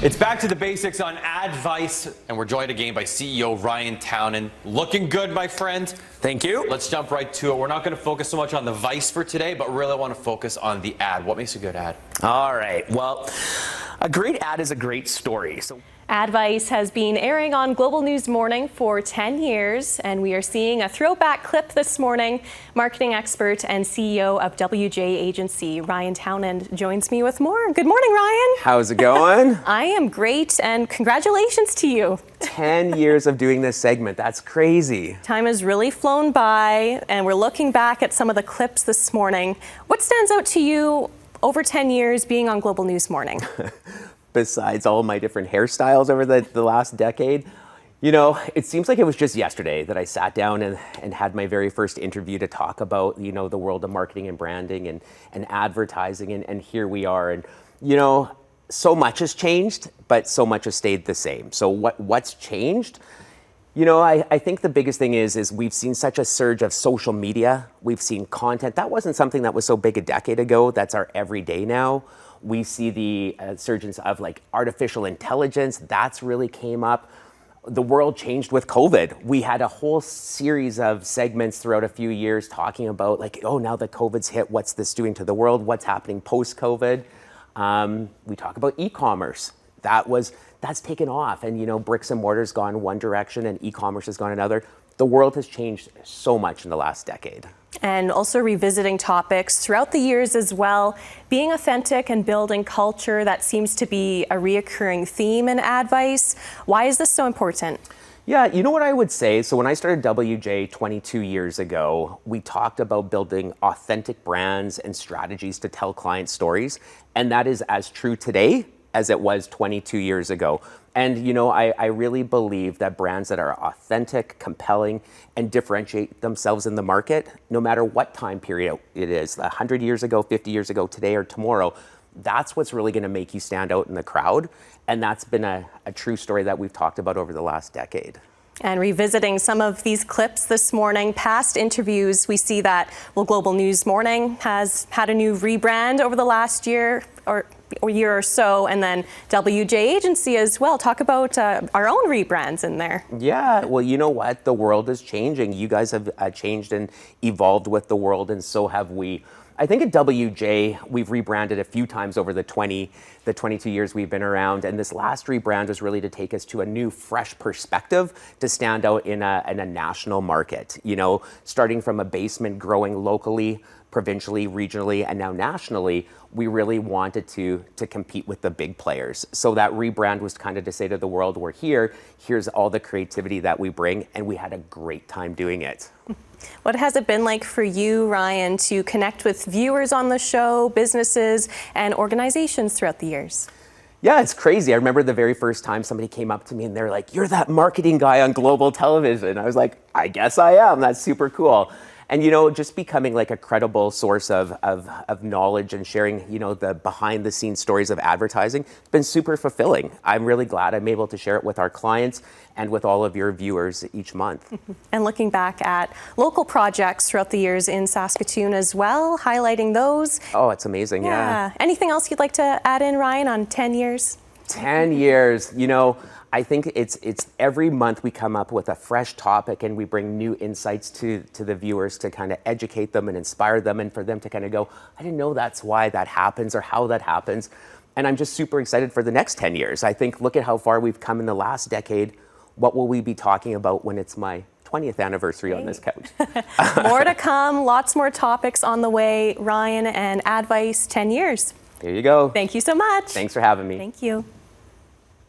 It's back to the basics on advice, and we're joined again by CEO Ryan Townend. Looking good, my friend. Thank you. Let's jump right to it. We're not going to focus so much on the vice for today, but really want to focus on the ad. What makes a good ad? All right. Well, a great ad is a great story. Advice has been airing on Global News Morning for 10 years, and we are seeing a throwback clip this morning. Marketing expert and CEO of WJ Agency, Ryan Townend, joins me with more. Good morning, Ryan. How's it going? I am great, and congratulations to you. 10 years of doing this segment. That's crazy. Time has really flown by, and we're looking back at some of the clips this morning. What stands out to you over 10 years being on Global News Morning? Besides all my different hairstyles over the last decade, you know, it seems like it was just yesterday that I sat down and had my very first interview to talk about, you know, the world of marketing and branding and advertising, and here we are. And, you know, so much has changed, but so much has stayed the same. So what's changed? You know, I think the biggest thing is we've seen such a surge of social media. We've seen content. That wasn't something that was so big a decade ago. That's our everyday now. We see the surgence of like artificial intelligence. That's really came up. The world changed with COVID. We had a whole series of segments throughout a few years talking about like, oh, now that COVID's hit, what's this doing to the world? What's happening post-COVID? We talk about e-commerce. That's taken off, and you know, bricks and mortar's gone one direction and e-commerce has gone another. The world has changed so much in the last decade. And also revisiting topics throughout the years as well. Being authentic and building culture, that seems to be a reoccurring theme in advice. Why is this so important? Yeah, you know what I would say? So when I started WJ 22 years ago, we talked about building authentic brands and strategies to tell client stories. And that is as true today as it was 22 years ago. And, you know, I really believe that brands that are authentic, compelling, and differentiate themselves in the market, no matter what time period it is, 100 years ago, 50 years ago, today, or tomorrow, that's what's really going to make you stand out in the crowd. And that's been a true story that we've talked about over the last decade. And revisiting some of these clips this morning, past interviews, we see that, well, Global News Morning has had a new rebrand over the last year or year or so, and then WJ Agency as well. Talk about our own rebrands in there. Yeah, well, you know what? The world is changing. You guys have changed and evolved with the world, and so have we. I think at WJ, we've rebranded a few times over the 22 years we've been around, and this last rebrand was really to take us to a new, fresh perspective to stand out in a national market. You know, starting from a basement, growing locally, provincially, regionally, and now nationally, we really wanted to compete with the big players. So that rebrand was kind of to say to the world, we're here, here's all the creativity that we bring, and we had a great time doing it. What has it been like for you, Ryan, to connect with viewers on the show, businesses, and organizations throughout the years? Yeah, it's crazy. I remember the very first time somebody came up to me and they're like, "You're that marketing guy on global television." I was like, "I guess I am. That's super cool." And, you know, just becoming like a credible source of knowledge and sharing, you know, the behind the scenes stories of advertising, it's been super fulfilling. I'm really glad I'm able to share it with our clients and with all of your viewers each month. And looking back at local projects throughout the years in Saskatoon as well, highlighting those. Oh, it's amazing, yeah. Anything else you'd like to add in, Ryan, on 10 years? 10 years, you know, I think it's every month we come up with a fresh topic and we bring new insights to the viewers to kind of educate them and inspire them, and for them to kind of go, I didn't know that's why that happens or how that happens. And I'm just super excited for the next 10 years. I think, look at how far we've come in the last decade. What will we be talking about when it's my 20th anniversary on this couch? More to come, lots more topics on the way. Ryan, and advice, 10 years. There you go. Thank you so much. Thanks for having me. Thank you.